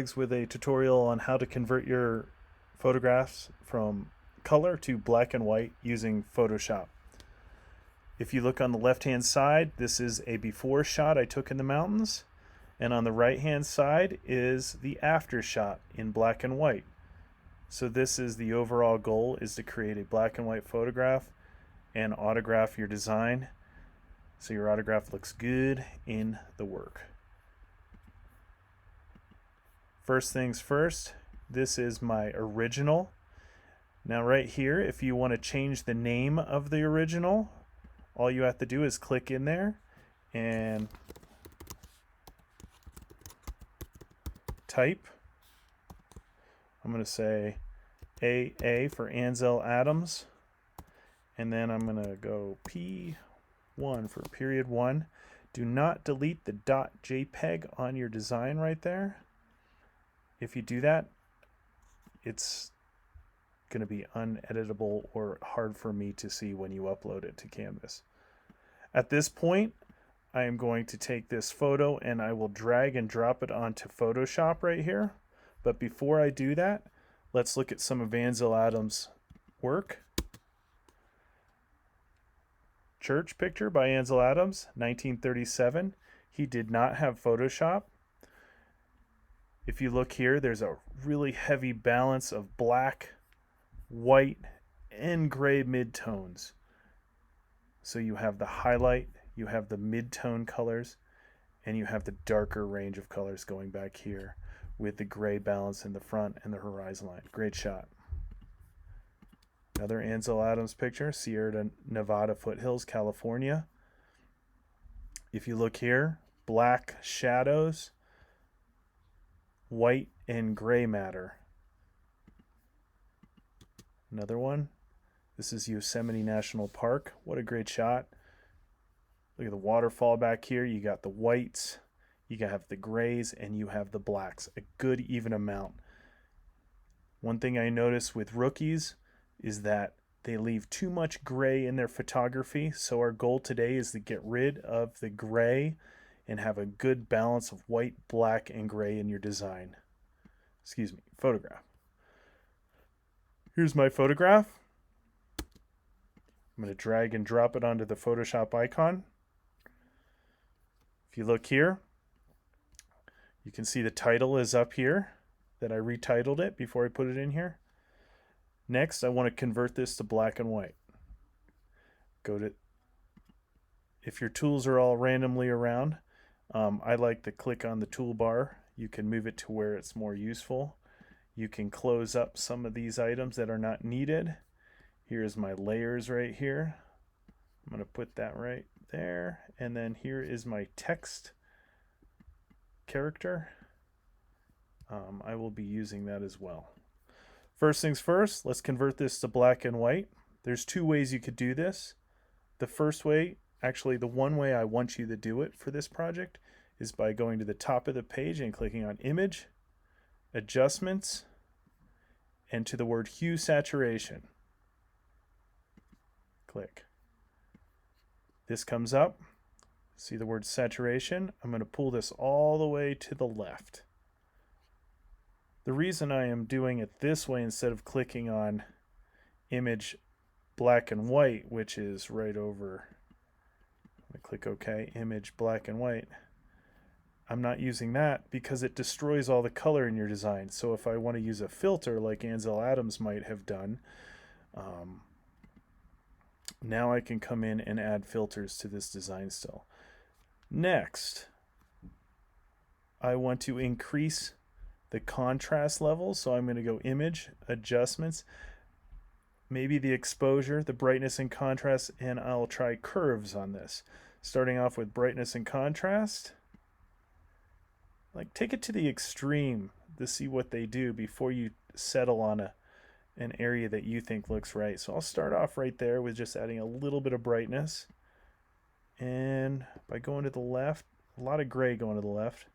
With a tutorial on how to convert your photographs from color to black and white using Photoshop. If you look on the left hand side, this is a before shot I took in the mountains, and on the right hand side is the after shot in black and white. So this is the overall goal, is to create a black and white photograph and autograph your design so your autograph looks good in the work. First things first, this is my original. Now right here, if you want to change the name of the original, all you have to do is click in there and type. I'm going to say AA for Ansel Adams, and then I'm going to go P1 for period 1. Do not delete the .jpeg on your design right there. If you do that, it's going to be uneditable or hard for me to see when you upload it to Canvas. At this point, I am going to take this photo and I will drag and drop it onto Photoshop right here. But before I do that, let's look at some of Ansel Adams' work. Church picture by Ansel Adams, 1937. He did not have Photoshop. If you look here, there's a really heavy balance of black, white, and gray midtones. So you have the highlight, you have the midtone colors, and you have the darker range of colors going back here with the gray balance in the front and the horizon line. Great shot. Another Ansel Adams picture, Sierra Nevada foothills, California. If you look here, black shadows, white and gray matter. Another one. This is Yosemite National Park. What a great shot. Look at the waterfall back here. You got the whites, you have the grays, and you have the blacks. A good even amount. One thing I notice with rookies is that they leave too much gray in their photography. So our goal today is to get rid of the gray and have a good balance of white, black, and gray in your design. Excuse me, photograph. Here's my photograph. I'm going to drag and drop it onto the Photoshop icon. If you look here, you can see the title is up here, that I retitled it before I put it in here. Next, I want to convert this to black and white. If your tools are all randomly around, I like to click on the toolbar. You can move it to where it's more useful. You can close up some of these items that are not needed. Here's my layers right here. I'm going to put that right there. And then here is my text character. I will be using that as well. First things first, let's convert this to black and white. There's two ways you could do this. The first way, actually the one way I want you to do it for this project, is by going to the top of the page and clicking on Image, Adjustments, and to the word Hue Saturation. Click. This comes up. See the word saturation? I'm going to pull this all the way to the left. The reason I am doing it this way instead of clicking on Image, Black and White, which is right over, I'm going to click OK, Image, Black and White. I'm not using that because it destroys all the color in your design. So if I want to use a filter like Ansel Adams might have done, now I can come in and add filters to this design still. Next, I want to increase the contrast level. So I'm going to go Image, Adjustments, maybe the exposure, the brightness and contrast, and I'll try curves on this. Starting off with brightness and contrast. Like, take it to the extreme to see what they do before you settle on an area that you think looks right. So I'll start off right there with just adding a little bit of brightness. And by going to the left, a lot of gray going to the left,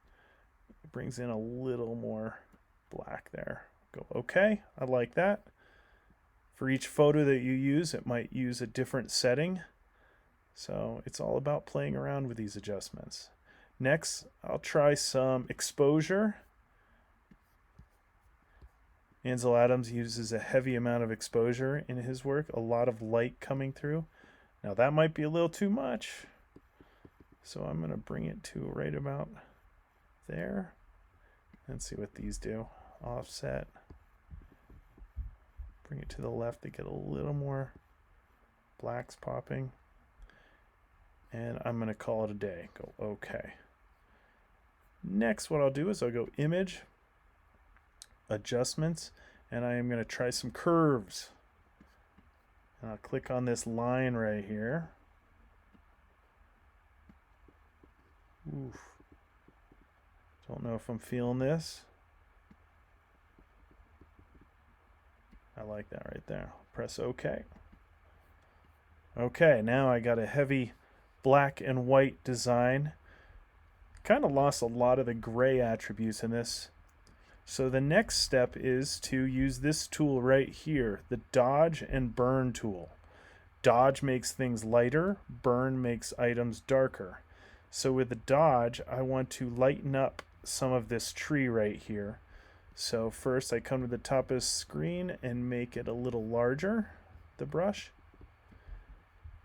it brings in a little more black there. Go OK, I like that. For each photo that you use, it might use a different setting. So it's all about playing around with these adjustments. Next, I'll try some exposure. Ansel Adams uses a heavy amount of exposure in his work, a lot of light coming through. Now that might be a little too much, so I'm going to bring it to right about there. Let's see what these do. Offset. Bring it to the left to get a little more blacks popping. And I'm going to call it a day. Go OK. Next, what I'll do is I'll go Image, Adjustments, and I am going to try some curves. And I'll click on this line right here. Oof. Don't know if I'm feeling this. I like that right there. Press OK. Okay, now I got a heavy black and white design. Kind of lost a lot of the gray attributes in this. So the next step is to use this tool right here, the Dodge and Burn tool. Dodge makes things lighter, Burn makes items darker. So with the Dodge, I want to lighten up some of this tree right here. So first I come to the top of the screen and make it a little larger, the brush.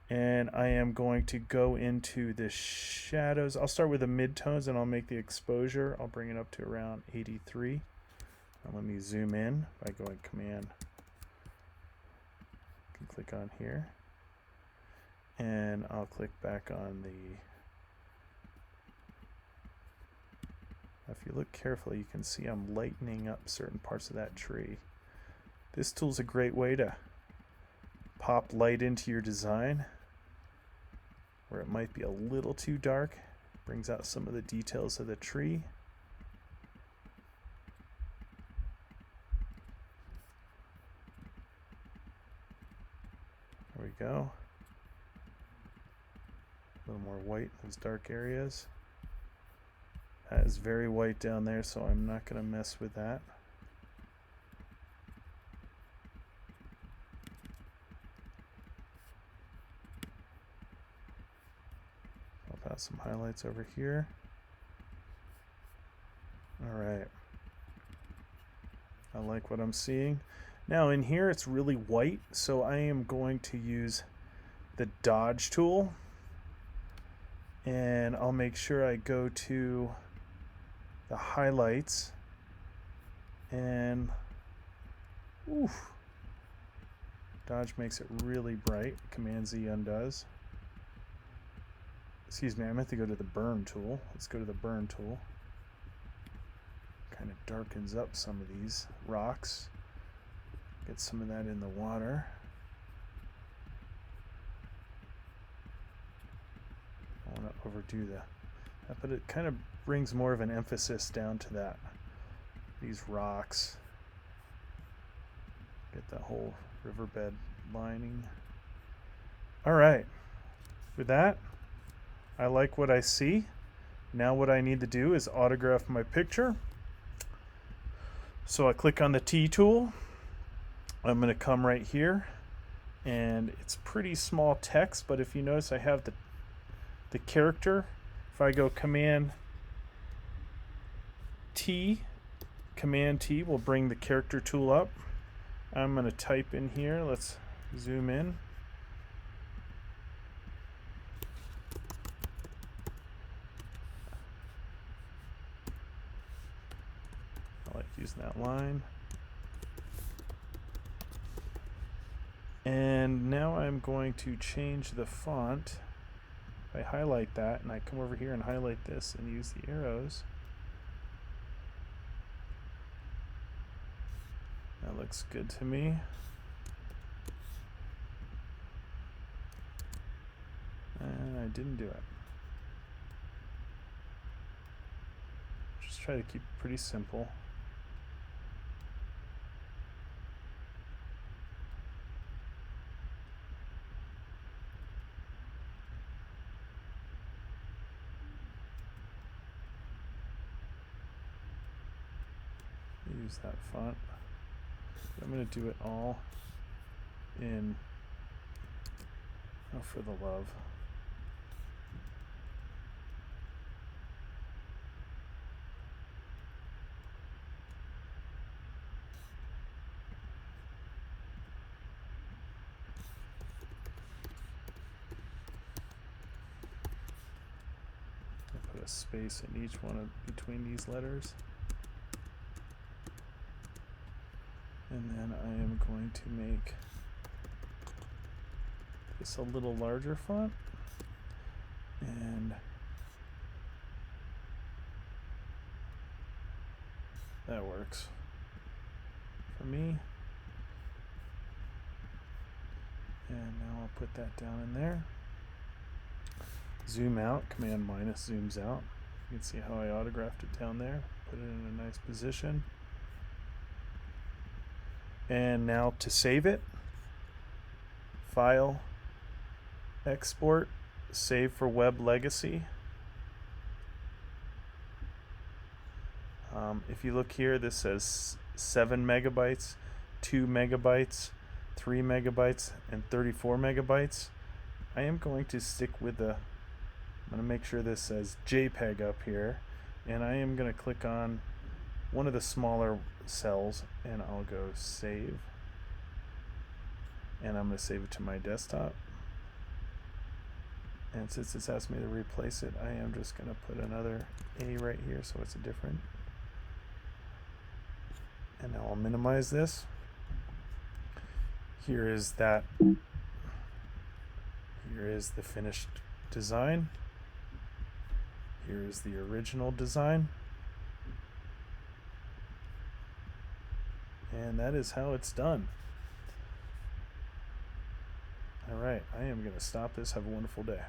And I am going to go into the shadows. I'll start with the midtones and I'll make the exposure. I'll bring it up to around 83. Now let me zoom in by going Command. I can click on here. And I'll click back on the... If you look carefully, you can see I'm lightening up certain parts of that tree. This tool's a great way to pop light into your design where it might be a little too dark. Brings out some of the details of the tree. There we go. A little more white in those dark areas. That is very white down there, so I'm not going to mess with that. I'll pass some highlights over here. All right. I like what I'm seeing. Now in here it's really white, so I am going to use the Dodge tool. And I'll make sure I go to the highlights and oof, Dodge makes it really bright. Command Z undoes. Excuse me, I meant to go to the Burn tool. Let's go to the Burn tool. Kind of darkens up some of these rocks. Get some of that in the water. I don't want to overdo that, but it kind of brings more of an emphasis down to that. These rocks. Get that whole riverbed lining. All right. With that, I like what I see. Now what I need to do is autograph my picture. So I click on the T tool. I'm going to come right here, and it's pretty small text, but if you notice I have the character. If I go Command T will bring the character tool up. I'm going to type in here. Let's zoom in. I like using that line. And now I'm going to change the font. I highlight that and I come over here and highlight this and use the arrows. That looks good to me. And I didn't do it. Just try to keep it pretty simple. Use that font. I'm going to do it all in For the Love. space in each one of between these letters. And then I am going to make this a little larger font. And that works for me. And now I'll put that down in there. Zoom out, Command minus zooms out. You can see how I autographed it down there. Put it in a nice position. And now to save it, File, Export, Save for Web Legacy. If you look here, this says 7 megabytes, 2 megabytes, 3 megabytes, and 34 megabytes. I am going to stick with the, I'm going to make sure this says JPEG up here, and I am going to click on one of the smaller cells, and I'll go Save. And I'm going to save it to my desktop. And since it's asked me to replace it, I am just going to put another A right here so it's a different. And now I'll minimize this. Here is that. Here is the finished design. Here is the original design. And that is how it's done. All right, I am going to stop this. Have a wonderful day.